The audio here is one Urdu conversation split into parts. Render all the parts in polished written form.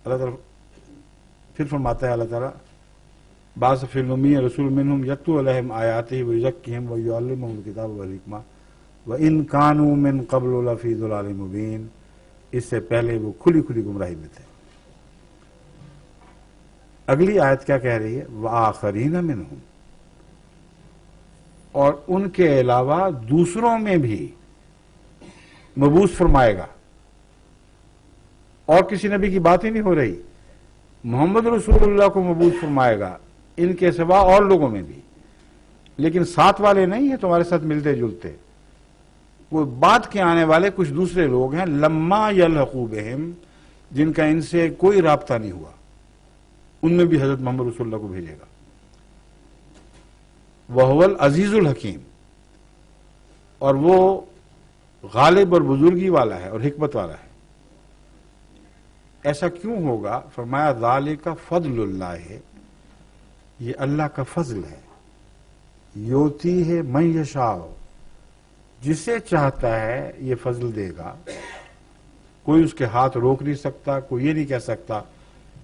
اللہ تعالیٰ پھر فرماتا ہے اللہ تعالیٰ بعض فی الأمی رسول منہم یتلو علیہم آیاتہ ویزکیہم ویعلمہم الکتاب والحکمہ وَإِن كَانُوا مِن قَبْلُ لَفِي ضَلَالٍ مُبِينٍ، اس سے پہلے وہ کھلی کھلی گمراہی میں تھے۔ اگلی آیت کیا کہہ رہی ہے؟ وَآخَرِينَ مِنْهُمْ، اور ان کے علاوہ دوسروں میں بھی مبعوث فرمائے گا۔ اور کسی نبی کی بات ہی نہیں ہو رہی، محمد رسول اللہ کو مبعوث فرمائے گا، ان کے سوا اور لوگوں میں بھی، لیکن ساتھ والے نہیں ہیں تمہارے ساتھ ملتے جلتے، وہ بعد کے آنے والے کچھ دوسرے لوگ ہیں، لما یلحقوا بہم، جن کا ان سے کوئی رابطہ نہیں ہوا، ان میں بھی حضرت محمد رسول اللہ کو بھیجے گا۔ وَهُوَ الْعَزِيزُ الْحَكِيمُ، اور وہ غالب اور بزرگی والا ہے اور حکمت والا ہے۔ ایسا کیوں ہوگا؟ فرمایا ذَلِكَ فضل اللہ ہے، یہ اللہ کا فضل ہے، یوتی ہے من یشاء، جسے چاہتا ہے یہ فضل دے گا، کوئی اس کے ہاتھ روک نہیں سکتا، کوئی یہ نہیں کہہ سکتا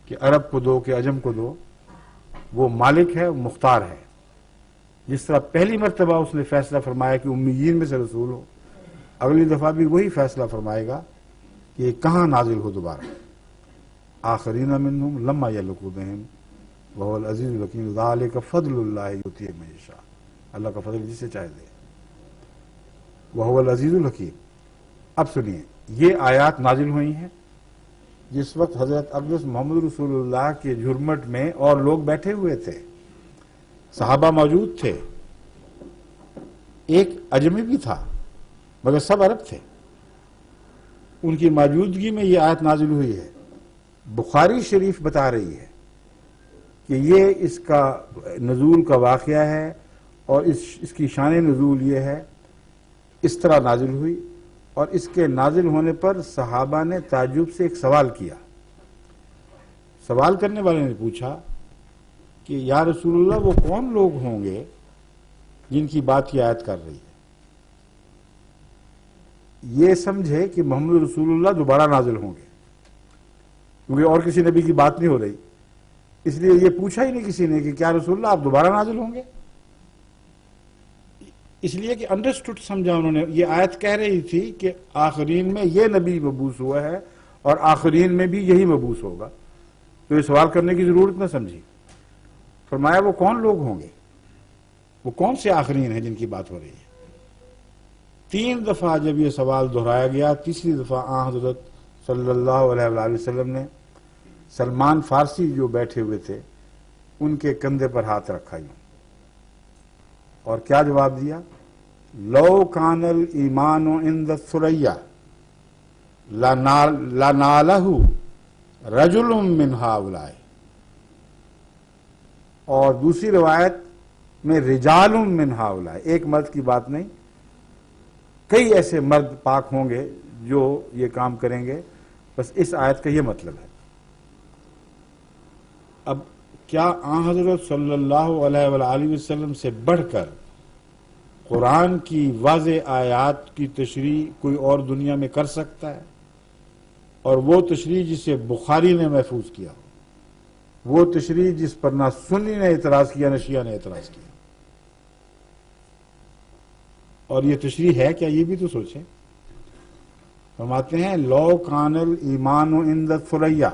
کہ عرب کو دو کہ عجم کو دو، وہ مالک ہے، وہ مختار ہے۔ جس طرح پہلی مرتبہ اس نے فیصلہ فرمایا کہ امیین میں سے رسول ہو، اگلی دفعہ بھی وہی فیصلہ فرمائے گا کہ یہ کہاں نازل ہو دوبارہ۔ آخرین منہم لما یلحقوا بہم وہو العزیز الحکیم ذالک فضل اللہ یؤتیہ من یشاء، اللہ کا فضل جسے چاہے دے، وہو العزیز الحکیم۔ اب سنیے، یہ آیات نازل ہوئی ہیں جس وقت حضرت اقدس محمد رسول اللہ کے جھرمٹ میں اور لوگ بیٹھے ہوئے تھے، صحابہ موجود تھے، ایک اجمی بھی تھا مگر سب عرب تھے، ان کی موجودگی میں یہ آیت نازل ہوئی ہے۔ بخاری شریف بتا رہی ہے کہ یہ اس کا نزول کا واقعہ ہے، اور اس کی شان نزول یہ ہے، اس طرح نازل ہوئی، اور اس کے نازل ہونے پر صحابہ نے تعجب سے ایک سوال کیا۔ سوال کرنے والے نے پوچھا کہ یا رسول اللہ وہ کون لوگ ہوں گے جن کی بات یہ آیت کر رہی ہے؟ یہ سمجھے کہ محمد رسول اللہ دوبارہ نازل ہوں گے، کیونکہ اور کسی نبی کی بات نہیں ہو رہی، اس لیے یہ پوچھا ہی نہیں کسی نے کہ کیا رسول اللہ آپ دوبارہ نازل ہوں گے، اس لیے کہ انڈرسٹوڈ سمجھا انہوں نے۔ یہ آیت کہہ رہی تھی کہ آخرین میں یہ نبی مبعوث ہوا ہے اور آخرین میں بھی یہی مبعوث ہوگا، تو یہ سوال کرنے کی ضرورت نہ سمجھی۔ فرمایا وہ کون لوگ ہوں گے، وہ کون سے آخرین ہیں جن کی بات ہو رہی ہے؟ 3 دفعہ جب یہ سوال دہرایا گیا، تیسری دفعہ آن حضرت صلی اللہ علیہ وآلہ وسلم نے سلمان فارسی جو بیٹھے ہوئے تھے ان کے کندھے پر ہاتھ رکھا یوں، اور کیا جواب دیا؟ لو کان الایمان عند الثریا لنالہ رجل من ہؤلاء، اور دوسری روایت میں رجال من ہؤلاء، ایک مرد کی بات نہیں، کئی ایسے مرد پاک ہوں گے جو یہ کام کریں گے۔ بس اس آیت کا یہ مطلب ہے۔ اب کیا آن حضرت صلی اللہ علیہ وآلہ وسلم سے بڑھ کر قرآن کی واضح آیات کی تشریح کوئی اور دنیا میں کر سکتا ہے؟ اور وہ تشریح جسے بخاری نے محفوظ کیا، وہ تشریح جس پر نہ سنی نے اعتراض کیا نہ شیعہ نے اعتراض کیا، اور یہ تشریح ہے کیا؟ یہ بھی تو سوچیں۔ فرماتے ہیں لو کان الایمان عند الثریا،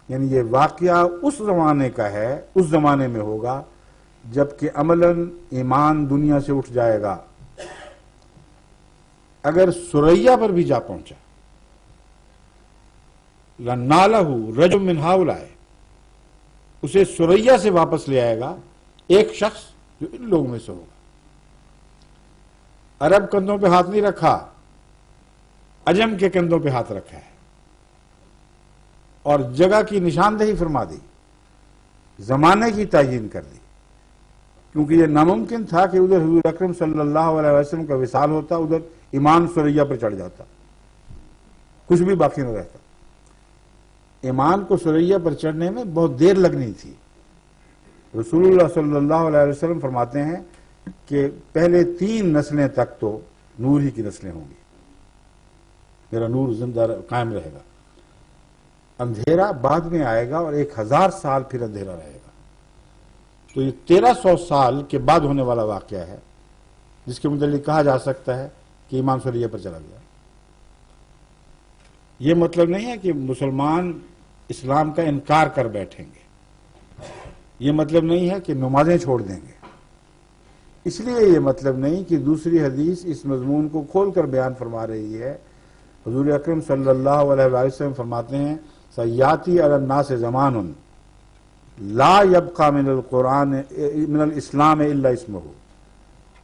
یعنی یہ واقعہ اس زمانے کا ہے، اس زمانے میں ہوگا جبکہ عملاً ایمان دنیا سے اٹھ جائے گا۔ اگر سریا پر بھی جا پہنچا، لنالہ رجل من ہؤلاء، اسے سریا سے واپس لے آئے گا ایک شخص جو ان لوگوں میں سے ہوگا۔ عرب کندھوں پہ ہاتھ نہیں رکھا، عجم کے کندھوں پہ ہاتھ رکھا ہے، اور جگہ کی نشاندہی فرما دی، زمانے کی تعیین کر دی، کیونکہ یہ ناممکن تھا کہ ادھر حضور اکرم صلی اللہ علیہ وسلم کا وصال ہوتا، ادھر ایمان سریا پر چڑھ جاتا، کچھ بھی باقی نہ رہتا۔ ایمان کو سریا پر چڑھنے میں بہت دیر لگنی تھی۔ رسول اللہ صلی اللہ علیہ وسلم فرماتے ہیں کہ پہلے 3 نسلیں تک تو نور ہی کی نسلیں ہوں گی، میرا نور زندہ قائم رہے گا۔ اندھیرا بعد میں آئے گا اور 1000 سال پھر اندھیرا رہے گا. تو یہ 1300 سال کے بعد ہونے والا واقعہ ہے جس کے متعلق کہا جا سکتا ہے کہ ایمان سوریہ پر چلا گیا. یہ مطلب نہیں ہے کہ مسلمان اسلام کا انکار کر بیٹھیں گے، یہ مطلب نہیں ہے کہ نمازیں چھوڑ دیں گے. اس لیے یہ مطلب نہیں کہ دوسری حدیث اس مضمون کو کھول کر بیان فرما رہی ہے. حضور اکرم صلی اللہ علیہ وسلم فرماتے ہیں سیاتی علی الناس زمان لا یبقى من القرآن من الاسلام الا اسمہ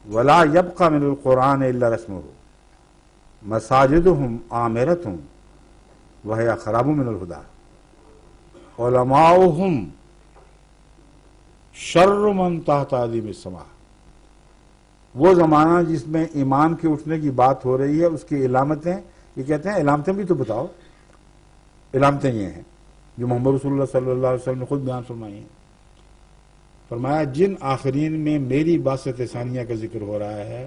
ولا يبقى من القرآن الا رسمہ مساجدهم عامرۃ وهي خراب من الہدی علماؤہم شر من تحت عظیم السماء. وہ زمانہ جس میں ایمان کے اٹھنے کی بات ہو رہی ہے اس کی علامتیں، یہ کہتے ہیں علامتیں بھی تو بتاؤ. علامتیں یہ ہیں جو محمد رسول اللہ صلی اللہ علیہ وسلم نے خود بیان فرمائی ہیں. فرمایا جن آخرین میں میری بعثت ثانیہ کا ذکر ہو رہا ہے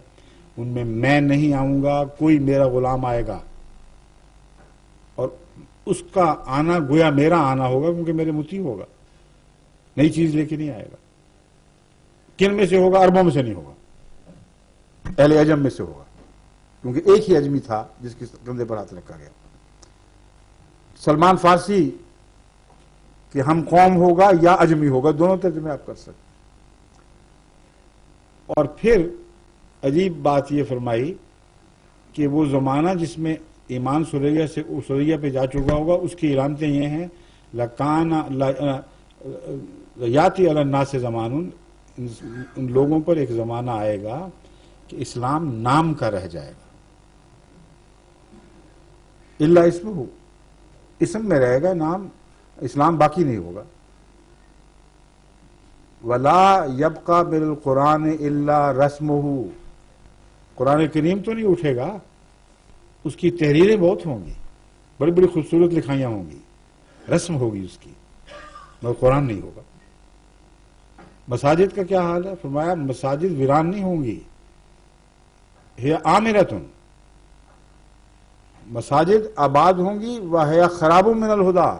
ان میں نہیں آؤں گا، کوئی میرا غلام آئے گا اور اس کا آنا گویا میرا آنا ہوگا کیونکہ میرے مطیع ہوگا، نئی چیز لے کے نہیں آئے گا. کن میں سے ہوگا؟ عربوں میں سے نہیں ہوگا، اہل عجم میں سے ہوگا، کیونکہ ایک ہی عجمی تھا جس کے کندھے پر ہاتھ رکھا گیا. سلمان فارسی کہ ہم قوم ہوگا یا عجمی ہوگا، دونوں ترجمے آپ کر سکتے. اور پھر عجیب بات یہ فرمائی کہ وہ زمانہ جس میں ایمان سوریہ پہ جا چکا ہوگا اس کی علامتیں یہ ہیں یاتی علی الناس زمان، ان لوگوں پر ایک زمانہ آئے گا کہ اسلام نام کا رہ جائے گا. الا اسمہ، اسم میں رہے گا، نام اسلام باقی نہیں ہوگا. ولا یبقى بالقرآن الا رسمہ، قرآن کریم تو نہیں اٹھے گا، اس کی تحریریں بہت ہوں گی، بڑی بڑی خوبصورت لکھائیاں ہوں گی، رسم ہوگی اس کی، مگر قرآن نہیں ہوگا. مساجد کا کیا حال ہے؟ فرمایا مساجد ویران نہیں ہوں گی، ہی عامرۃ، مساجد آباد ہوں گی، وہی خراب من الہدی،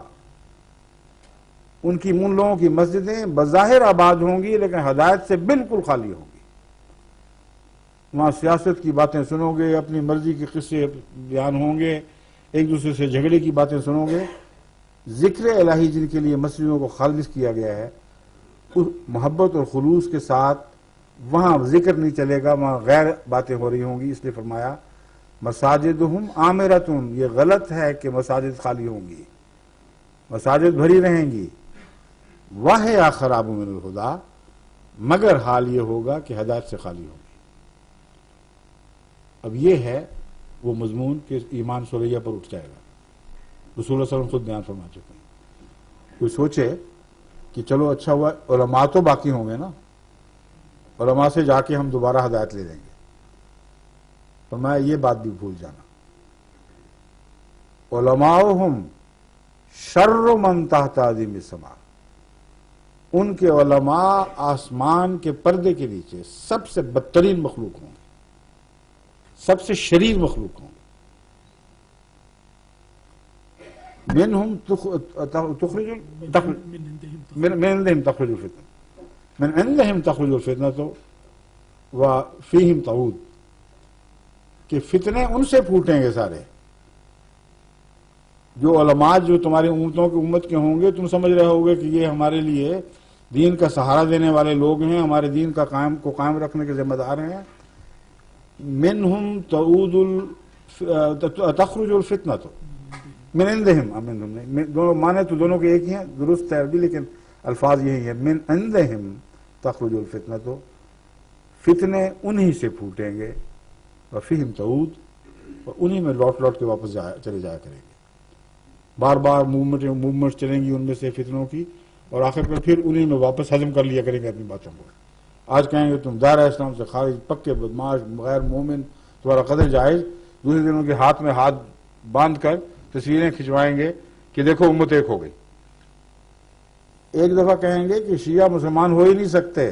ان کی ان لوگوں کی مسجدیں بظاہر آباد ہوں گی لیکن ہدایت سے بالکل خالی ہوں گی. وہاں سیاست کی باتیں سنو گے، اپنی مرضی کے قصے بیان ہوں گے، ایک دوسرے سے جھگڑے کی باتیں سنو گے. ذکر الہی جن کے لیے مسجدوں کو خالص کیا گیا ہے اس محبت اور خلوص کے ساتھ وہاں ذکر نہیں چلے گا، وہاں غیر باتیں ہو رہی ہوں گی. اس لیے فرمایا مساجدہم عامرۃ، یہ غلط ہے کہ مساجد خالی ہوں گی، مساجد بھری رہیں گی. وہی خراب من الہدی، مگر حال یہ ہوگا کہ ہدایت سے خالی ہوگی. اب یہ ہے وہ مضمون کہ ایمان سوریہ پر اٹھ جائے گا. رسول اللہ صلی اللہ علیہ وسلم خود بیان فرما چکے ہیں. کوئی سوچے کہ چلو اچھا ہوا علماء تو باقی ہوں گے نا، علماء سے جا کے ہم دوبارہ ہدایت لے لیں گے. فرمایا یہ بات بھی بھول جانا. علماؤہم شر من تحت عظیم السماء، ان کے علماء آسمان کے پردے کے نیچے سب سے بدترین مخلوق ہوں گے، سب سے شریر مخلوق ہوں گے. منہم تخرج من عندہم تخرج الفتنہ، من عندہم تخرج الفتنہ وفیہم تعود، کہ فتنے ان سے پھوٹیں گے سارے. جو علماء جو تمہاری امتوں کی امت کے ہوں گے تم سمجھ رہے ہوگے کہ یہ ہمارے لیے دین کا سہارا دینے والے لوگ ہیں، ہمارے دین کا قائم رکھنے کے ذمہ دار ہیں. منہم تخرج الفتنہ تو من عندہم، دونوں معنی تو دونوں کے ایک ہی ہیں، درست ہے عربی لیکن الفاظ یہی ہے. من عندہم تخرج الفتنہ تو، فتنے انہی سے پھوٹیں گے، وفیہم تعود، اور انہی میں لوٹ کے واپس چلے جایا کریں گے. بار بار موومنٹ چلیں گی ان میں سے فتنوں کی، اور آخر پر پھر انہی میں واپس ہضم کر لیا کریں گے اپنی باتوں کو. آج کہیں گے تم دائرہ اسلام سے خارج، پکے بدماش، غیر مومن، تمہارا قدر جائز. دوسرے دن ان کے ہاتھ میں ہاتھ باندھ کر تصویریں کھنچوائیں گے کہ دیکھو امت ایک ہو گئی. ایک دفعہ کہیں گے کہ شیعہ مسلمان ہو ہی نہیں سکتے،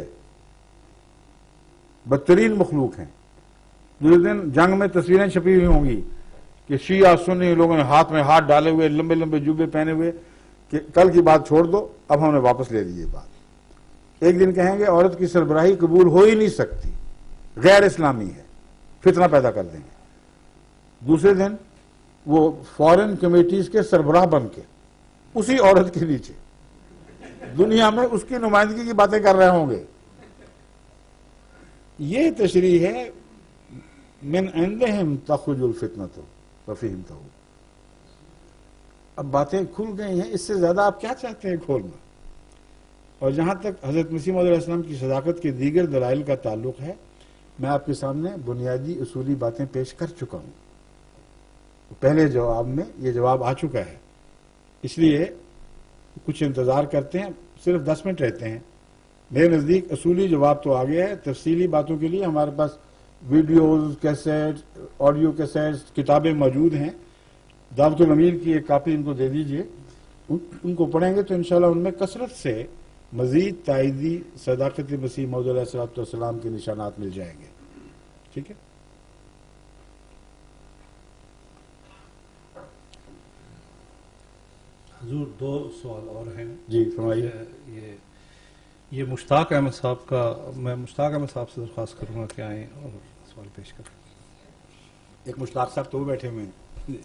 بدترین مخلوق ہیں. دوسرے دن جنگ میں تصویریں چھپی ہوئی ہوں گی کہ شیعہ سنی لوگوں نے ہاتھ میں ہاتھ ڈالے ہوئے، لمبے لمبے جوبے پہنے ہوئے کہ کل کی بات چھوڑ دو، اب ہم نے واپس لے لی یہ بات۔ ایک دن کہیں گے عورت کی سربراہی قبول ہو ہی نہیں سکتی، غیر اسلامی ہے، فتنہ پیدا کر دیں گے۔ دوسرے دن وہ فورن کمیٹیز کے سربراہ بن کے اسی عورت کے نیچے دنیا میں اس کی نمائندگی کی باتیں کر رہے ہوں گے۔ یہ تشریح ہے من عندہم تخرج الفتنۃ وفیہم۔ اب باتیں کھل گئی ہیں، اس سے زیادہ آپ کیا چاہتے ہیں کھولنا؟ اور جہاں تک حضرت مسیح موعود علیہ السلام کی صداقت کے دیگر دلائل کا تعلق ہے، میں آپ کے سامنے بنیادی اصولی باتیں پیش کر چکا ہوں۔ پہلے جواب میں یہ جواب آ چکا ہے، اس لیے کچھ انتظار کرتے ہیں، صرف 10 منٹ رہتے ہیں۔ میرے نزدیک اصولی جواب تو آ گیا ہے، تفصیلی باتوں کے لیے ہمارے پاس ویڈیوز، کیسٹ، آڈیو کیسٹس، کتابیں موجود ہیں۔ دعوت الامیر کی ایک کاپی ان کو دے دیجئے، ان کو پڑھیں گے تو انشاءاللہ ان میں کثرت سے مزید تائیدی صداقت مسیح موعود علیہ السلام کے نشانات مل جائیں گے۔ ٹھیک ہے؟ حضور 2 سوال اور ہیں۔ جی فرمائیے۔ یہ مشتاق احمد صاحب کا، میں مشتاق احمد صاحب سے درخواست کروں گا کہ آئیں اور سوال پیش کریں۔ ایک مشتاق صاحب تو وہ بیٹھے ہوئے ہیں۔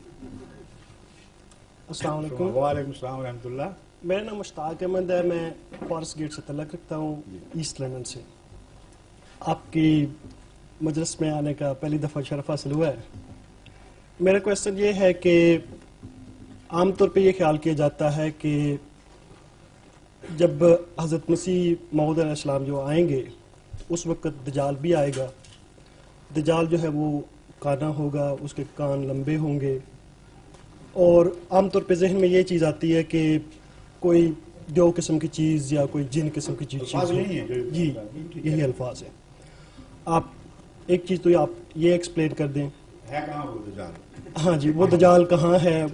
السلام علیکم۔ وعلیکم السلام ورحمۃ اللہ۔ میرا نام مشتاق احمد ہے، میں فارسٹ گیٹ سے تعلق رکھتا ہوں، ایسٹ لندن سے۔ آپ کی مجلس میں آنے کا پہلی دفعہ شرف حاصل ہوا ہے۔ میرا کوشچن یہ ہے کہ عام طور پہ یہ خیال کیا جاتا ہے کہ جب حضرت مسیح موعود علیہ السلام جو آئیں گے اس وقت دجال بھی آئے گا۔ دجال جو ہے وہ کانا ہوگا، اس کے کان لمبے ہوں گے، اور عام طور پہ ذہن میں یہ چیز آتی ہے کہ کوئی دیو قسم کی چیز یا کوئی جن قسم کی چیز جی یہی الفاظ ہیں۔ آپ ایک چیز تو آپ یہ ایکسپلین کر دیں۔ ہے کہاں وہ دجال؟ ہاں جی، وہ دجال کہاں ہے،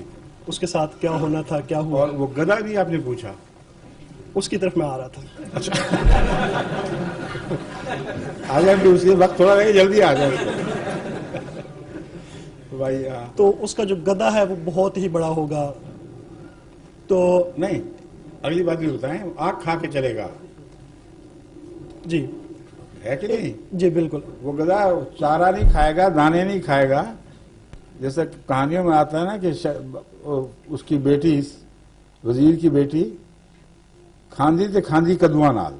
اس کے ساتھ کیا ہونا تھا، کیا ہوا؟ اور وہ گدھا بھی آپ نے پوچھا؟ اس کی طرف میں آ رہا تھا۔ آ جائیں بھی اس کے وقت تھوڑا رہے، جلدی آ جائیں بھائی۔ تو اس کا جو گدھا ہے وہ بہت ہی بڑا ہوگا، تو نہیں، اگلی بات بھی بتائیں، آگ کھا کے چلے گا، جی ہے کہ نہیں؟ جی بالکل۔ وہ گدھا چارہ نہیں کھائے گا، دانے نہیں کھائے گا، جیسا کہانیوں میں آتا ہے نا کہ اس کی بیٹی، وزیر کی بیٹی کھاندی تے کھاندی کدواں نال۔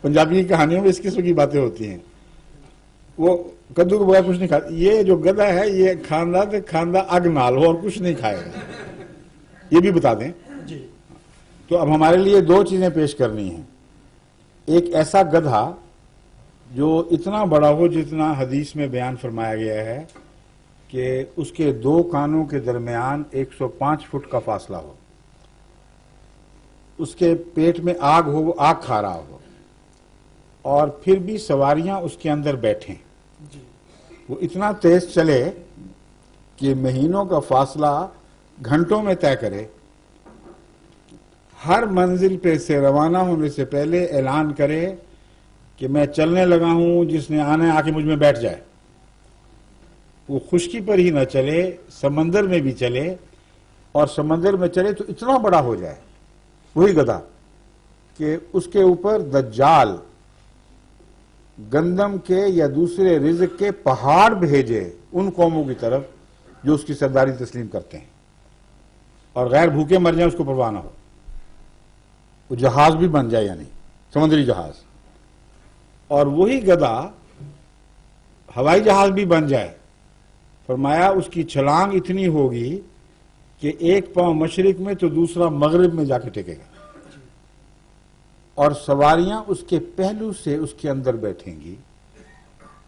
پنجابی کی کہانیوں میں اس قسم کی باتیں ہوتی ہیں۔ وہ کدو کے بغیر کچھ نہیں کھاتا۔ یہ جو گدھا ہے یہ کھاندا تے کھاندا اگ نال ہو، اور کچھ نہیں کھائے گا، یہ بھی بتا دیں۔ جی تو اب ہمارے لیے 2 چیزیں پیش کرنی ہیں۔ ایک ایسا گدھا جو اتنا بڑا ہو جتنا حدیث میں بیان فرمایا گیا ہے کہ اس کے 2 کانوں کے درمیان 105 فٹ کا فاصلہ ہو، اس کے پیٹ میں آگ ہو، وہ آگ کھا رہا ہو، اور پھر بھی سواریاں اس کے اندر بیٹھیں، جی وہ اتنا تیز چلے کہ مہینوں کا فاصلہ گھنٹوں میں طے کرے، ہر منزل پہ سے روانہ ہونے سے پہلے اعلان کرے کہ میں چلنے لگا ہوں، جس نے آنا ہے آ کے مجھ میں بیٹھ جائے۔ وہ خشکی پر ہی نہ چلے، سمندر میں بھی چلے، اور سمندر میں چلے تو اتنا بڑا ہو جائے وہی گدھا کہ اس کے اوپر دجال گندم کے یا دوسرے رزق کے پہاڑ بھیجے ان قوموں کی طرف جو اس کی سرداری تسلیم کرتے ہیں، اور غیر بھوکے مر جائیں اس کو پرواہ نہ ہو، وہ جہاز بھی بن جائے، یعنی سمندری جہاز، اور وہی گدھا ہوائی جہاز بھی بن جائے۔ فرمایا اس کی چھلانگ اتنی ہوگی کہ ایک پاؤں مشرق میں تو دوسرا مغرب میں جا کے ٹکے گا، اور سواریاں اس کے پہلو سے اس کے اندر بیٹھیں گی،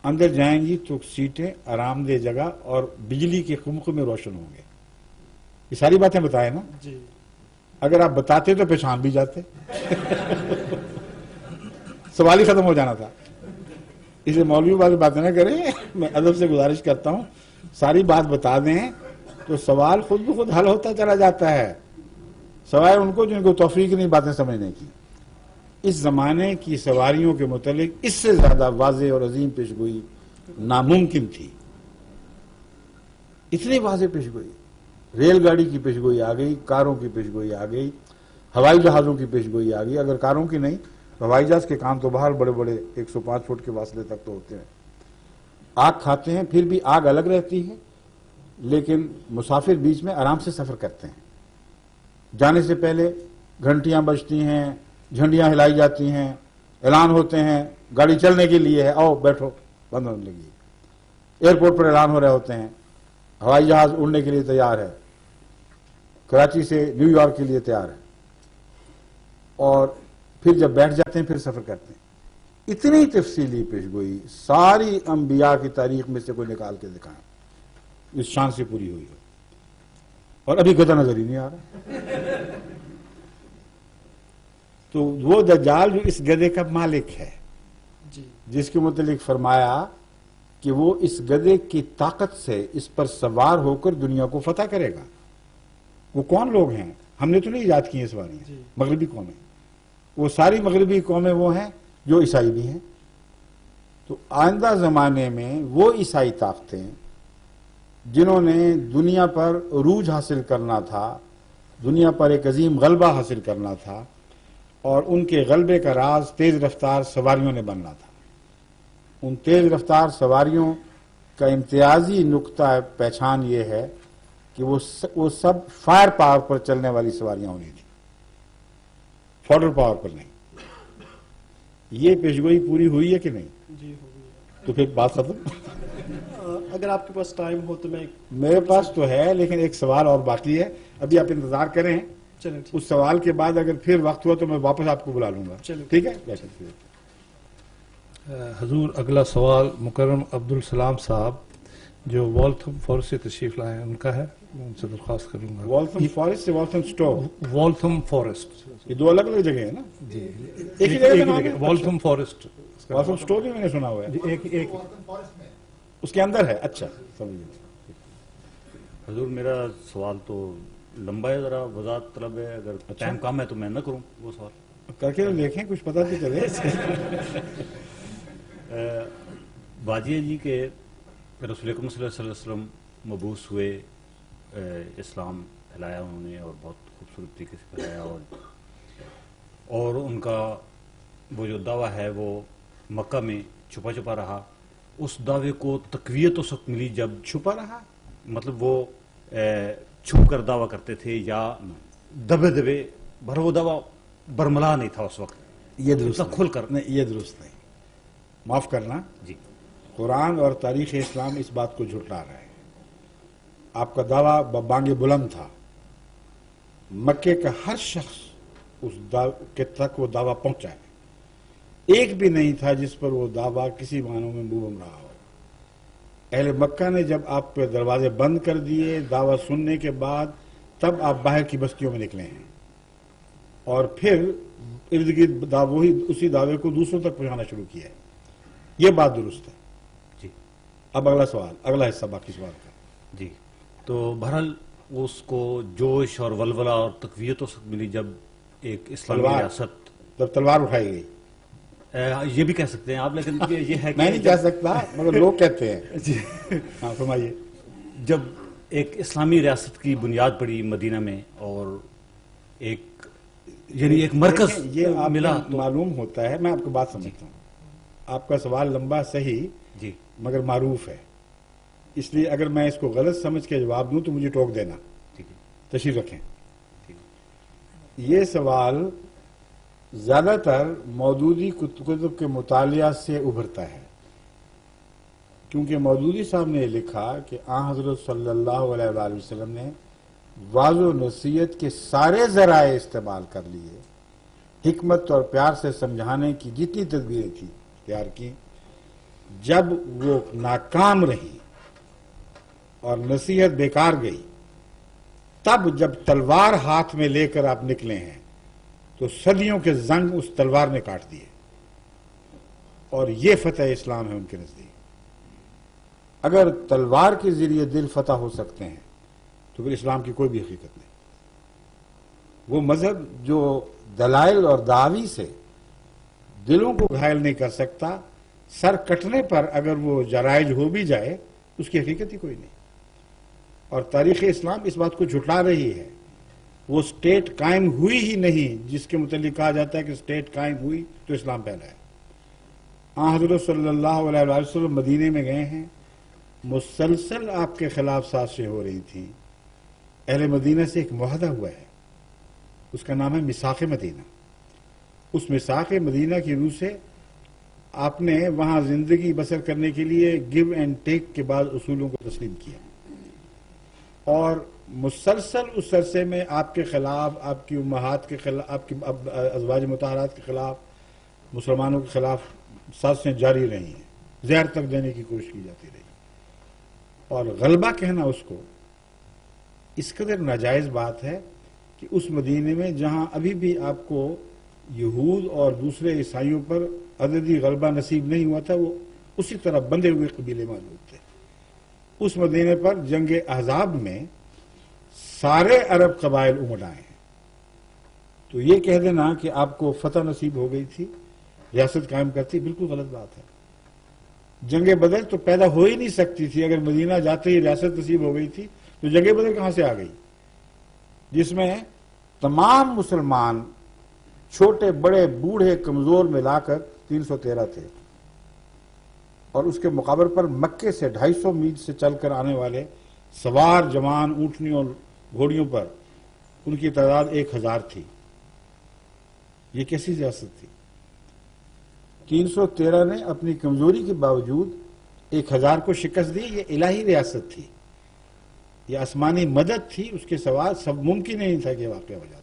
اندر جائیں گی تو سیٹیں آرام دہ جگہ اور بجلی کے خمخمے روشن ہوں گے۔ یہ ساری باتیں بتائے نا؟ جی اگر آپ بتاتے تو پہچان بھی جاتے، سوال ہی ختم ہو جانا تھا۔ اسے مولوی والی باتیں نہ کریں، میں ادب سے گزارش کرتا ہوں ساری بات بتا دیں تو سوال خود بخود حل ہوتا چلا جاتا ہے، سوائے ان کو جن کو توفیق نہیں باتیں سمجھنے کی۔ اس زمانے کی سواریوں کے متعلق اس سے زیادہ واضح اور عظیم پیشگوئی ناممکن تھی۔ اتنی واضح پیشگوئی، ریل گاڑی کی پیشگوئی آ گئی، کاروں کی پیشگوئی آ گئی، ہوائی جہازوں کی پیشگوئی آ گئی. اگر کاروں کی نہیں تو ہوائی جہاز کے کان تو باہر بڑے بڑے 105 فٹ کے فاصلے تک تو ہوتے ہیں. آگ کھاتے ہیں، پھر بھی آگ الگ رہتی ہے، لیکن مسافر بیچ میں آرام سے سفر کرتے ہیں. جانے سے پہلے گھنٹیاں بجتی ہیں، جھنڈیاں ہلائی جاتی ہیں، اعلان ہوتے ہیں گاڑی چلنے کے لیے ہے، آؤ بیٹھو، بند ہونے لگی. ایئرپورٹ پر اعلان ہو رہے ہوتے ہیں ہوائی جہاز اڑنے کے لیے تیار ہے، کراچی سے نیو یارک کے لیے تیار ہے. اور پھر جب بیٹھ جاتے ہیں پھر سفر کرتے ہیں. اتنی تفصیلی پیشگوئی ساری انبیاء کی تاریخ میں سے کوئی نکال کے دکھائیں اس شان سے پوری ہوئی ہو. اور ابھی گدھا نظر ہی نہیں آ رہا. تو وہ دجال جو اس گدھے کا مالک ہے، جی جس کے متعلق فرمایا کہ وہ اس گدھے کی طاقت سے اس پر سوار ہو کر دنیا کو فتح کرے گا. وہ کون لوگ ہیں؟ ہم نے تو نہیں ایجاد کی ہیں سواریاں. جی. مغربی قومیں، وہ ساری مغربی قومیں وہ ہیں جو عیسائی بھی ہیں. تو آئندہ زمانے میں وہ عیسائی طاقتیں جنہوں نے دنیا پر عروج حاصل کرنا تھا، دنیا پر ایک عظیم غلبہ حاصل کرنا تھا، اور ان کے غلبے کا راز تیز رفتار سواریوں نے بننا تھا. ان تیز رفتار سواریوں کا امتیازی نقطہ پہچان یہ ہے کہ وہ سب فائر پاور پر چلنے والی سواریاں ہونی تھیں، فوڈر پاور پر نہیں. یہ پیشگوئی پوری ہوئی ہے کہ نہیں؟ جی ہو گئی. تو پھر بات ختم. اگر آپ کے پاس ٹائم ہو تو میں میرے پاس تو ہے، لیکن ایک سوال اور باقی ہے، ابھی آپ انتظار کریں. چلیں ٹھیک. اس سوال کے بعد اگر پھر وقت ہوا تو میں واپس آپ کو بلا لوں گا. چلو. ٹھیک ہے؟ حضور اگلا سوال مکرم عبدالسلام صاحب جو والتھم فارسٹ سے تشریف لائے ہیں ان کا ہے، میں ان سے درخواست کروں گا. والتھم فارسٹ سے والتھم سٹور، والتھم فارسٹ، یہ دو الگ الگ جگہ ہیں نا؟ جی ایک ہی جگہ کا نام ہے؟ والتھم فارسٹ. والتھم سٹور بھی میں نے سنا ہوا ہے. جی ایک اس کے اندر ہے. اچھا سمجھ گیا. حضور میرا سوال تو لمبا ہے، ذرا وضاحت طلب ہے. اگر ٹائم کم ہے تو میں نہ کروں وہ سوال. کر کے دیکھیں کچھ پتہ تو چلے. واجیہ جی کے رسول اکرم صلی اللہ علیہ وسلم مبعوث ہوئے، اسلام پھیلایا انہوں نے اور بہت خوبصورت طریقے سے پھیلایا، اور ان کا وہ جو دعویٰ ہے وہ مکہ میں چھپا چھپا رہا. اس دعوے کو تقویت اس وقت ملی جب چھپا رہا، مطلب وہ چھپ کر دعویٰ کرتے تھے یا دبے دبے، بھر وہ دعویٰ برملا نہیں تھا اس وقت. یہ درست کھل کر نہیں، یہ درست نہیں. معاف کرنا، جی قرآن اور تاریخ اسلام اس بات کو جھٹلا رہا ہے. آپ کا دعویٰ بانگ بلند تھا. مکے کا ہر شخص اس کے تک وہ دعویٰ پہنچا ہے. ایک بھی نہیں تھا جس پر وہ دعویٰ کسی معنوں میں منہ بم رہا ہو. اہل مکہ نے جب آپ پہ دروازے بند کر دیے دعویٰ سننے کے بعد، تب آپ باہر کی بستیوں میں نکلے ہیں، اور پھر ارد گرد اسی دعوے کو دوسروں تک پہنچانا شروع کیا ہے. یہ بات درست ہے. جی. اب اگلا سوال، اگلا حصہ باقی سوال کا. جی. تو بہرحال اس کو جوش اور ولولہ اور تقویت اس وقت ملی جب ایک اسلامی تلوار، ریاست، جب تلوار اٹھائی گئی. یہ بھی کہہ سکتے ہیں آپ، لیکن یہ ہے میں نہیں کہہ سکتا مگر لوگ کہتے ہیں. جی. ہاں فرمائیے. جب ایک اسلامی ریاست کی بنیاد پڑی مدینہ میں اور ایک یعنی ایک مرکز یہ آپ ملا کو معلوم ہوتا ہے. میں آپ کو بات سمجھتا ہوں. آپ کا سوال لمبا صحیح جی مگر معروف ہے، اس لیے اگر میں اس کو غلط سمجھ کے جواب دوں تو مجھے ٹوک دینا. ٹھیک ہے. تشریف رکھیں. ٹھیک ہے. یہ سوال زیادہ تر مودودی کتب کے مطالعہ سے ابھرتا ہے، کیونکہ مودودی صاحب نے لکھا کہ آن حضرت صلی اللہ علیہ وآلہ وسلم نے واض و نصیحت کے سارے ذرائع استعمال کر لیے، حکمت اور پیار سے سمجھانے کی جتنی تدبیریں تھیں اختیار کی. جب وہ ناکام رہی اور نصیحت بیکار گئی، تب جب تلوار ہاتھ میں لے کر آپ نکلے ہیں تو صدیوں کے زنگ اس تلوار نے کاٹ دیے، اور یہ فتح اسلام ہے ان کے نزدیک. اگر تلوار کے ذریعے دل فتح ہو سکتے ہیں تو پھر اسلام کی کوئی بھی حقیقت نہیں. وہ مذہب جو دلائل اور دعوی سے دلوں کو گھائل نہیں کر سکتا، سر کٹنے پر اگر وہ جرائج ہو بھی جائے اس کی حقیقت ہی کوئی نہیں. اور تاریخ اسلام اس بات کو جھٹلا رہی ہے. وہ اسٹیٹ قائم ہوئی ہی نہیں جس کے متعلق کہا جاتا ہے کہ اسٹیٹ قائم ہوئی تو اسلام پھیلا ہے. حضرت صلی اللہ علیہ وسلم مدینے میں گئے ہیں، مسلسل آپ کے خلاف سازشیں ہو رہی تھیں. اہل مدینہ سے ایک معاہدہ ہوا ہے، اس کا نام ہے میثاق مدینہ. اس میثاق مدینہ کی روح سے آپ نے وہاں زندگی بسر کرنے کے لیے گیو اینڈ ٹیک کے بعد اصولوں کو تسلیم کیا، اور مسلسل اس عرصے میں آپ کے خلاف، آپ کی امہات کے خلاف، آپ کی ازواج مطہرات کے خلاف، مسلمانوں کے خلاف سازشیں جاری رہی ہیں. زہر تک دینے کی کوشش کی جاتی رہی، اور غلبہ کہنا اس کو اس قدر ناجائز بات ہے کہ اس مدینے میں جہاں ابھی بھی آپ کو یہود اور دوسرے عیسائیوں پر عددی غلبہ نصیب نہیں ہوا تھا، وہ اسی طرح بندے ہوئے قبیلے موجود تھے. اس مدینے پر جنگ احزاب میں سارے عرب قبائل امڑ آئے ہیں. تو یہ کہہ دینا کہ آپ کو فتح نصیب ہو گئی تھی، ریاست قائم کرتی، بالکل غلط بات ہے. جنگ بدر تو پیدا ہو ہی نہیں سکتی تھی. اگر مدینہ جاتے ہی ریاست نصیب ہو گئی تھی تو جنگ بدر کہاں سے آ گئی، جس میں تمام مسلمان چھوٹے بڑے بوڑھے کمزور ملا کر 313 تھے، اور اس کے مقابل پر مکے سے 250 میل سے چل کر آنے والے سوار جوان اونٹنیوں اور گھوڑیوں پر ان کی تعداد 1000 تھی. یہ کیسی ریاست تھی؟ 313 نے اپنی کمزوری کے باوجود 1000 کو شکست دی. یہ الہی ریاست تھی، یہ آسمانی مدد تھی. اس کے سوا سب ممکن نہیں تھا کہ واقعہ ہو جاتا.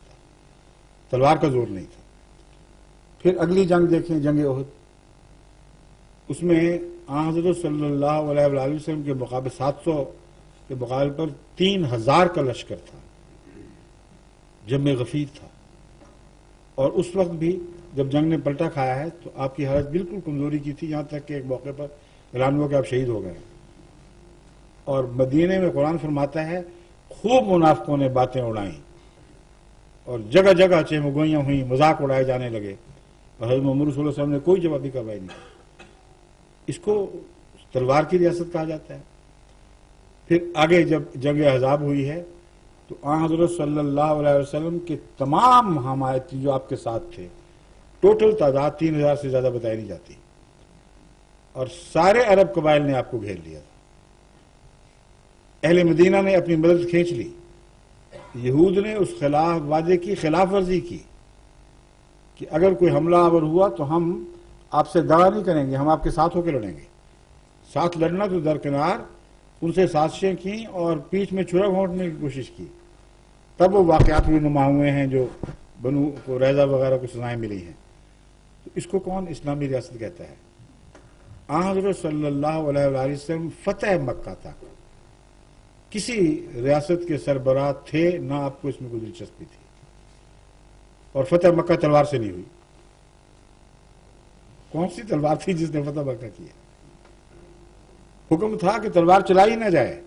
تلوار کا زور نہیں تھا. پھر اگلی جنگ دیکھیں، جنگ احد. اس میں حضرت صلی اللہ علیہ وآلہ وسلم کے مقابلے 700 کے مقابلے پر 3000 کا لشکر تھا. جنگ غفیر تھا. اور اس وقت بھی جب جنگ نے پلٹا کھایا ہے تو آپ کی حالت بالکل کمزوری کی تھی، یہاں تک کہ ایک موقع پر اعلان ہوا کہ آپ شہید ہو گئے. اور مدینے میں قرآن فرماتا ہے خوب منافقوں نے باتیں اڑائیں اور جگہ جگہ چہمگوئیاں ہوئیں، مذاق اڑائے جانے لگے، اور حضرت محمد صلی اللہ علیہ وسلم نے کوئی جوابی کارروائی نہیں. اس کو تلوار کی ریاست کہا جاتا ہے. پھر آگے جب جنگ احزاب ہوئی ہے تو حضرت صلی اللہ علیہ وسلم کے تمام حمایتی جو آپ کے ساتھ تھے، ٹوٹل تعداد 3000 سے زیادہ بتائی نہیں جاتی، اور سارے عرب قبائل نے آپ کو گھیر لیا تھا. اہل مدینہ نے اپنی مدد کھینچ لی. یہود نے اس خلاف وعدے کی خلاف ورزی کی کہ اگر کوئی حملہ آور ہوا تو ہم آپ سے دعا نہیں کریں گے، ہم آپ کے ساتھ ہو کے لڑیں گے. ساتھ لڑنا تو درکنار، ان سے سازشیں کی اور پیٹھ میں چھرا گھونٹنے کی کوشش کی. تب وہ واقعات بھی نما ہوئے ہیں جو بنو قریظہ وغیرہ کو سزائیں ملی ہیں. تو اس کو کون اسلامی ریاست کہتا ہے؟ حضرت صلی اللہ علیہ وآلہ وسلم فتح مکہ تک کسی ریاست کے سربراہ تھے نہ، آپ کو اس میں کوئی دلچسپی تھی. اور فتح مکہ تلوار سے نہیں ہوئی. کون سی تلوار تھی جس نے فتح مکہ کیا؟ حکم تھا کہ تلوار چلائی نہ جائے،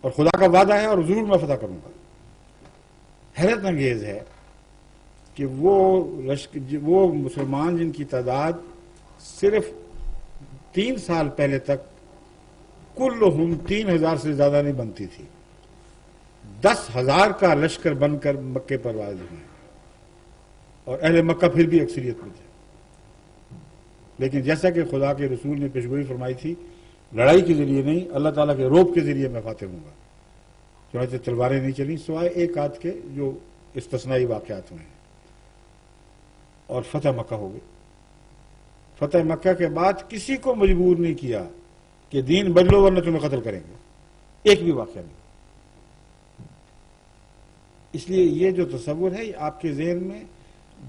اور خدا کا وعدہ ہے اور ضرور میں فتح کروں گا. حیرت انگیز ہے کہ وہ مسلمان جن کی تعداد صرف 3 سال پہلے تک کلہم 3000 سے زیادہ نہیں بنتی تھی، 10,000 کا لشکر بن کر مکے پر واضح ہوئے، اور اہل مکہ پھر بھی اکثریت میں تھے. لیکن جیسا کہ خدا کے رسول نے پیشگوئی فرمائی تھی، لڑائی کے ذریعے نہیں، اللہ تعالیٰ کے روب کے ذریعے میں فاتح ہوں گا. چنانچہ تلواریں نہیں چلیں سوائے ایک آدھ کے جو استثنائی واقعات ہوئے ہیں، اور فتح مکہ ہو گئی. فتح مکہ کے بعد کسی کو مجبور نہیں کیا کہ دین بدلو ورنہ تمہیں قتل کریں گے، ایک بھی واقعہ نہیں. اس لیے یہ جو تصور ہے یہ آپ کے ذہن میں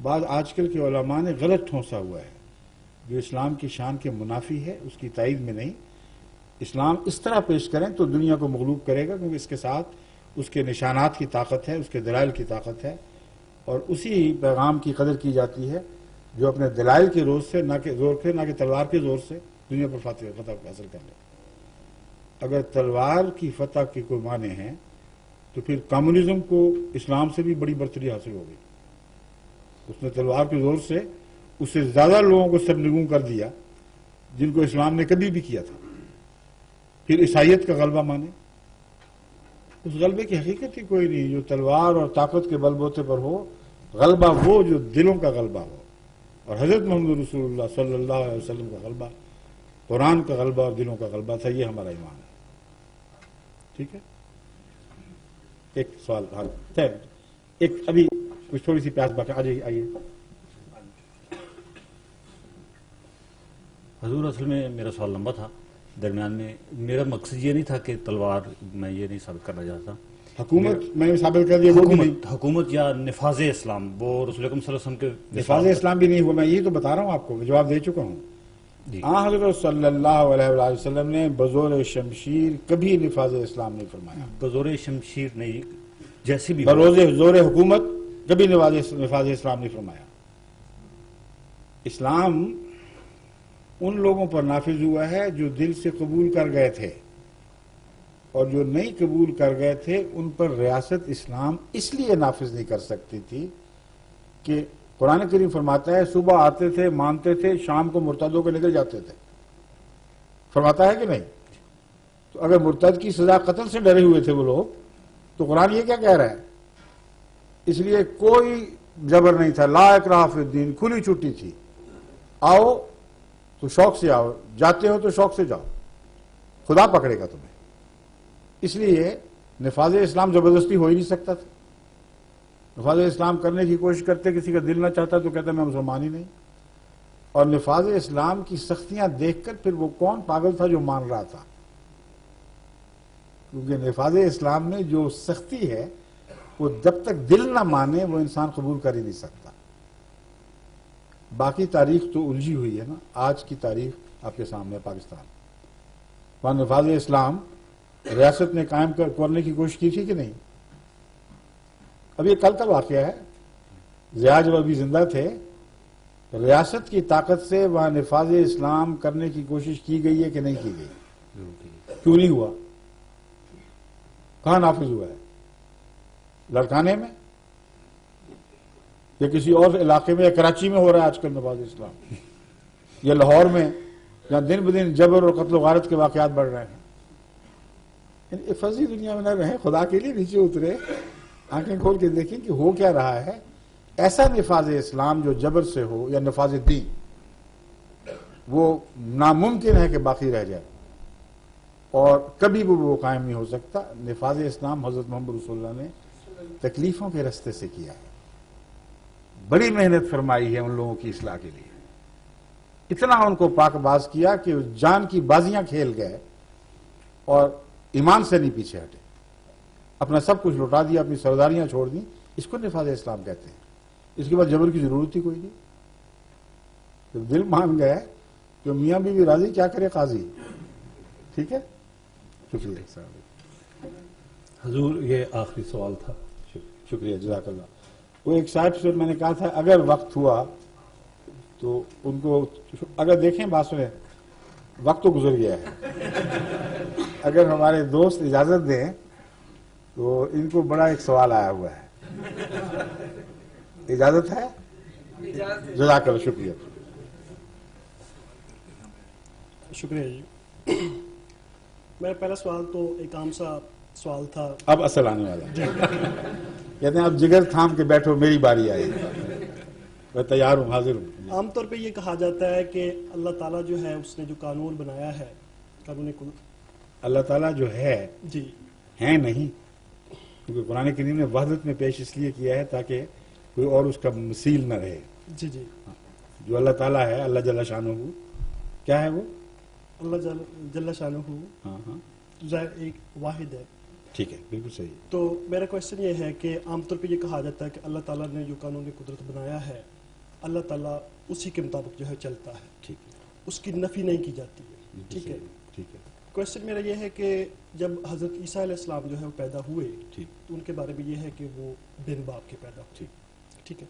بعض آج کل کے علماء نے غلط ٹھونسا ہوا ہے، جو اسلام کی شان کے منافی ہے، اس کی تائید میں نہیں. اسلام اس طرح پیش کریں تو دنیا کو مغلوب کرے گا، کیونکہ اس کے ساتھ اس کے نشانات کی طاقت ہے، اس کے دلائل کی طاقت ہے، اور اسی پیغام کی قدر کی جاتی ہے جو اپنے دلائل کے زور سے، نہ کہ زور کے، نہ کہ تلوار کے زور سے دنیا پر فتح حاصل کر لے. اگر تلوار کی فتح کے کوئی معنی ہیں تو پھر کمیونزم کو اسلام سے بھی بڑی برتری حاصل ہو گئی. اس نے تلوار کے زور سے اس سے زیادہ لوگوں کو سرنگوں کر دیا جن کو اسلام نے کبھی بھی کیا تھا. پھر عیسائیت کا غلبہ مانے، اس غلبے کی حقیقت ہی کوئی نہیں. جو تلوار اور طاقت کے بل بوتے پر ہو، غلبہ وہ جو دلوں کا غلبہ ہو. اور حضرت محمد رسول اللہ صلی اللہ علیہ وسلم کا غلبہ قرآن کا غلبہ اور دلوں کا غلبہ تھا. یہ ہمارا ایمان ہے. ٹھیک ہے. ایک سوال ایک ابھی کچھ تھوڑی سی پیاس باقی. آ جائیے، آئیے. حضور اصل میں میرا سوال لمبا تھا، درمیان میں میرا مقصد یہ نہیں تھا کہ تلوار، میں یہ نہیں ثابت کرنا چاہتا. حکومت میں نے ثابت کر دیا، وہ بھی نہیں. حکومت یا نفاذ اسلام، وہ رسول اکرم صلی اللہ علیہ وسلم کے نفاذ اسلام بھی نہیں ہوا. میں یہی تو بتا رہا ہوں آپ کو، جواب دے چکا ہوں. جی. حضرت صلی اللہ علیہ وآلہ وسلم نے بزور شمشیر کبھی نفاذ اسلام نہیں فرمایا. بزور شمشیر نہیں، جیسی بھی ہو. بروز زور حکومت کبھی نفاذ اسلام نہیں فرمایا. اسلام ان لوگوں پر نافذ ہوا ہے جو دل سے قبول کر گئے تھے، اور جو نہیں قبول کر گئے تھے ان پر ریاست اسلام اس لیے نافذ نہیں کر سکتی تھی کہ قرآن کریم فرماتا ہے صبح آتے تھے، مانتے تھے، شام کو مرتد ہو کے نکل جاتے تھے. فرماتا ہے کہ نہیں؟ تو اگر مرتد کی سزا قتل سے ڈرے ہوئے تھے وہ لوگ، تو قرآن یہ کیا کہہ رہا ہے؟ اس لیے کوئی جبر نہیں تھا. لا اکراہ فی الدین، کھلی چھٹی تھی. آؤ تو شوق سے آؤ، جاتے ہو تو شوق سے جاؤ، خدا پکڑے گا تمہیں. اس لیے نفاذ اسلام زبردستی ہو ہی نہیں سکتا تھا. نفاذ اسلام کرنے کی کوشش کرتے، کسی کا دل نہ چاہتا تو کہتا میں مسلمان ہی نہیں. اور نفاذ اسلام کی سختیاں دیکھ کر پھر وہ کون پاگل تھا جو مان رہا تھا؟ کیونکہ نفاذ اسلام میں جو سختی ہے وہ جب تک دل نہ مانے وہ انسان قبول کر ہی نہیں سکتا. باقی تاریخ تو الجھی ہوئی ہے نا. آج کی تاریخ آپ کے سامنے پاکستان، وہاں نفاذ اسلام ریاست نے قائم کرنے کی کوشش کی تھی کہ نہیں؟ اب یہ کل کا واقعہ ہے. ضیاء جب ابھی زندہ تھے، ریاست کی طاقت سے وہاں نفاذ اسلام کرنے کی کوشش کی گئی ہے کہ نہیں کی گئی؟ کیوں نہیں ہوا؟ کہاں نافذ ہوا ہے؟ لڑکانے میں یا کسی اور علاقے میں، یا کراچی میں ہو رہا ہے آج کل نفاذ اسلام، یا لاہور میں، جہاں دن بدن جبر اور قتل و غارت کے واقعات بڑھ رہے ہیں. یعنی فرضی دنیا میں نہ رہیں، خدا کے لیے نیچے اترے، آنکھیں کھول کے دیکھیں کہ ہو کیا رہا ہے. ایسا نفاذ اسلام جو جبر سے ہو، یا نفاذ دین، وہ ناممکن ہے کہ باقی رہ جائے، اور کبھی بھی وہ قائم نہیں ہو سکتا. نفاذ اسلام حضرت محمد رسول اللہ نے تکلیفوں کے رستے سے کیا ہے. بڑی محنت فرمائی ہے ان لوگوں کی اصلاح کے لیے. اتنا ان کو پاک باز کیا کہ جان کی بازیاں کھیل گئے اور ایمان سے نہیں پیچھے ہٹے. اپنا سب کچھ لوٹا دیا، اپنی سرداریاں چھوڑ دیں. اس کو نفاذ اسلام کہتے ہیں. اس کے بعد جبر کی ضرورت ہی کوئی نہیں. جب دل مان گئے کہ میاں بیوی راضی، کیا کرے قاضی. ٹھیک ہے. شکریہ حضور یہ آخری سوال تھا. شکریہ، جزاک اللہ. وہ ایک صاحب سے میں نے کہا تھا اگر وقت ہوا تو ان کو، اگر دیکھیں بات سنیں، وقت تو گزر گیا ہے. اگر ہمارے دوست اجازت دیں تو ان کو بڑا ایک سوال آیا ہوا ہے. اجازت ہے؟ جزاک اللہ. شکریہ. شکریہ جی. میرا پہلا سوال تو ایک عام سا سوال تھا. اب اصل آنے والا ہے. کہتے ہیں اب جگر تھام کے بیٹھو، میری باری آئی. میں تیار ہوں، حاضر ہوں. عام طور پہ یہ کہا جاتا ہے کہ اللہ تعالیٰ جو ہے اس نے جو قانون بنایا ہے، قانون اللہ تعالیٰ جو ہے جی ہیں نہیں، کیونکہ قرآن کریم نے وحدت میں پیش اس لیے کیا ہے تاکہ کوئی اور اس کا مثیل نہ رہے. جی جی. جو اللہ تعالیٰ ہے، اللہ جل شانہ، کیا ہے وہ؟ اللہ جل شانہ ہاں ہاں، ایک واحد ہے. ٹھیک ہے، بالکل صحیح. تو میرا کوشچن یہ ہے کہ عام طور پہ یہ کہا جاتا ہے کہ اللہ تعالیٰ نے جو قانون قدرت بنایا ہے، اللہ تعالیٰ اسی کے مطابق جو ہے چلتا ہے. ٹھیک ہے، اس کی نفی نہیں کی جاتی ہے. بالکل ٹھیک ہے. صحیح. ٹھیک ہے. کوشچن میرا یہ ہے کہ جب حضرت عیسیٰ علیہ السلام جو ہے وہ پیدا ہوئے، ٹھیک. تو ان کے بارے میں یہ ہے کہ وہ بن باپ کے پیدا ہوئے. ٹھیک. ٹھیک ہے.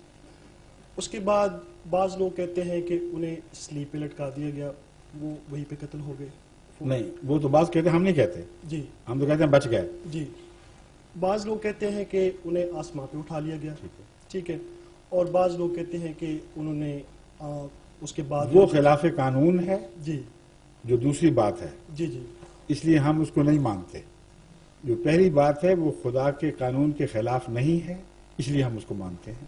اس کے بعد بعض لوگ کہتے ہیں کہ انہیں سلیپ پہ لٹکا دیا گیا، وہ وہیں پہ قتل ہو گئے. نہیں، وہ تو بعض کہتے ہیں، ہم نہیں کہتے. جی. ہم تو کہتے ہیں بچ گئے. جی. بعض لوگ کہتے ہیں کہ انہیں آسمان پہ اٹھا لیا گیا. ٹھیک ہے. ٹھیک ہے. اور بعض لوگ کہتے ہیں کہ انہوں نے اس کے بعد وہ خلاف قانون ہے، جی جو دوسری بات ہے، جی جی اس لیے ہم اس کو نہیں مانتے. جو پہلی بات ہے وہ خدا کے قانون کے خلاف نہیں ہے، اس لیے ہم اس کو مانتے ہیں۔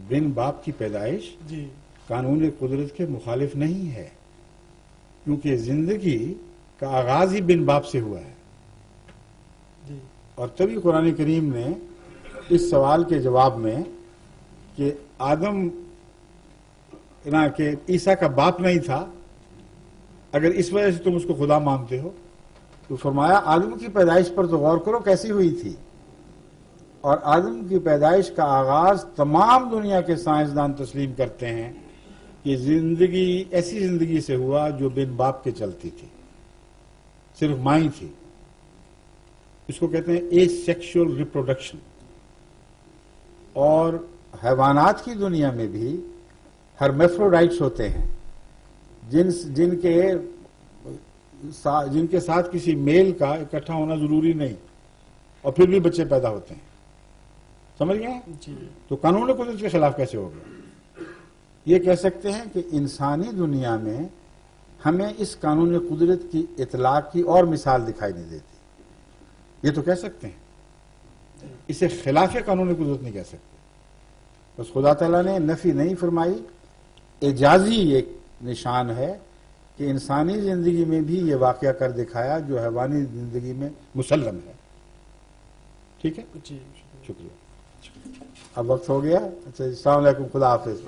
بن باپ کی پیدائش جی قانون قدرت کے مخالف نہیں ہے، کیونکہ زندگی کا آغاز ہی بن باپ سے ہوا ہے۔ جی اور تبھی قرآن کریم نے اس سوال کے جواب میں کہ آدم کہ عیسیٰ کا باپ نہیں تھا، اگر اس وجہ سے تم اس کو خدا مانتے ہو، تو فرمایا آدم کی پیدائش پر تو غور کرو کیسی ہوئی تھی۔ اور آدم کی پیدائش کا آغاز تمام دنیا کے سائنسدان تسلیم کرتے ہیں کہ زندگی ایسی زندگی سے ہوا جو بن باپ کے چلتی تھی، صرف ماں ہی تھی۔ اس کو کہتے ہیں اے سیکشول ریپروڈکشن۔ اور حیوانات کی دنیا میں بھی ہرمیفروڈائٹس ہوتے ہیں، جن کے ساتھ کسی میل کا اکٹھا ہونا ضروری نہیں، اور پھر بھی بچے پیدا ہوتے ہیں۔ سمجھ گئے؟ جی تو قانون قدرت کے خلاف کیسے ہو گیا؟ یہ کہہ سکتے ہیں کہ انسانی دنیا میں ہمیں اس قانون قدرت کی اطلاق کی اور مثال دکھائی نہیں دیتی، یہ تو کہہ سکتے ہیں، اسے خلاف قانون قدرت نہیں کہہ سکتے۔ بس خدا تعالیٰ نے نفی نہیں فرمائی، اعجازی ایک نشان ہے کہ انسانی زندگی میں بھی یہ واقعہ کر دکھایا جو حیوانی زندگی میں مسلم ہے۔ ٹھیک ہے، جی شکریہ۔ اب وقت ہو گیا، اچھا، السلام علیکم، خدا حافظ۔